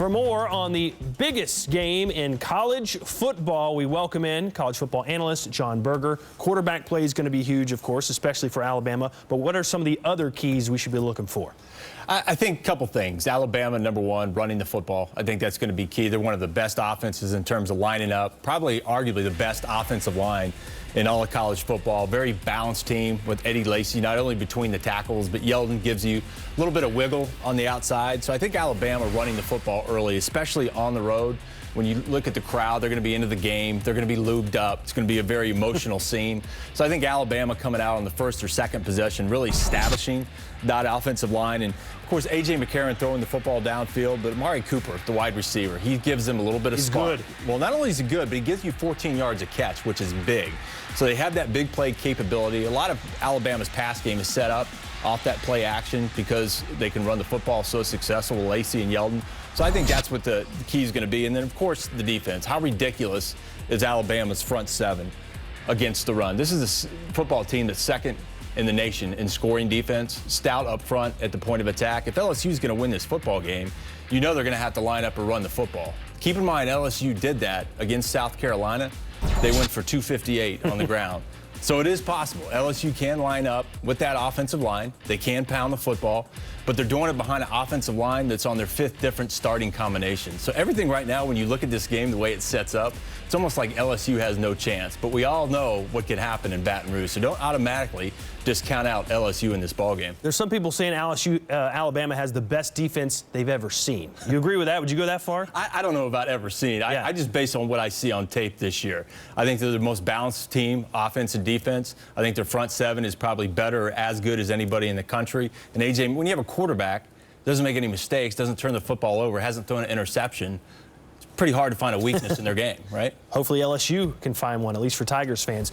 For more on the biggest game in college football, we welcome in college football analyst John Berger. Quarterback play is going to be huge, of course, especially for Alabama. But what are some of the other keys we should be looking for? I think a couple things. Alabama, number one, running the football. I think that's going to be key. They're one of the best offenses in terms of lining up, probably arguably the best offensive line in all of college football. Very balanced team with Eddie Lacy, not only between the tackles, but Yeldon gives you a little bit of wiggle on the outside. So I think Alabama running the football early, especially on the road. When you look at the crowd, they're going to be into the game. They're going to be lubed up. It's going to be a very emotional scene. So I think Alabama coming out on the first or second possession, really establishing that offensive line. And, of course, A.J. McCarron throwing the football downfield, but Amari Cooper, the wide receiver, he gives them a little bit of spark. He's good. Well, not only is he good, but he gives you 14 yards a catch, which is big. So they have that big play capability. A lot of Alabama's pass game is set up off that play action because they can run the football so successful with Lacy and Yeldon. So I think that's what the key is going to be. And then, of course, the defense. How ridiculous is Alabama's front seven against the run? This is a football team that's second in the nation in scoring defense, stout up front at the point of attack. If LSU is going to win this football game, you know they're going to have to line up or run the football. Keep in mind, LSU did that against South Carolina. They went for 258 on the ground. So it is possible. LSU can line up with that offensive line. They can pound the football, but they're doing it behind an offensive line that's on their fifth different starting combination. So everything right now, when you look at this game, the way it sets up, it's almost like LSU has no chance. But we all know what can happen in Baton Rouge, so don't automatically just count out LSU in this ballgame. There's some people saying Alabama has the best defense they've ever seen. You agree with that? Would you go that far? I don't know about ever seen. Yeah. I just base on what I see on tape this year. I think they're the most balanced team, offense and defense. I think their front seven is probably better or as good as anybody in the country. And AJ, when you have a quarterback, doesn't make any mistakes, doesn't turn the football over, hasn't thrown an interception, it's pretty hard to find a weakness in their game, right? Hopefully LSU can find one, at least for Tigers fans.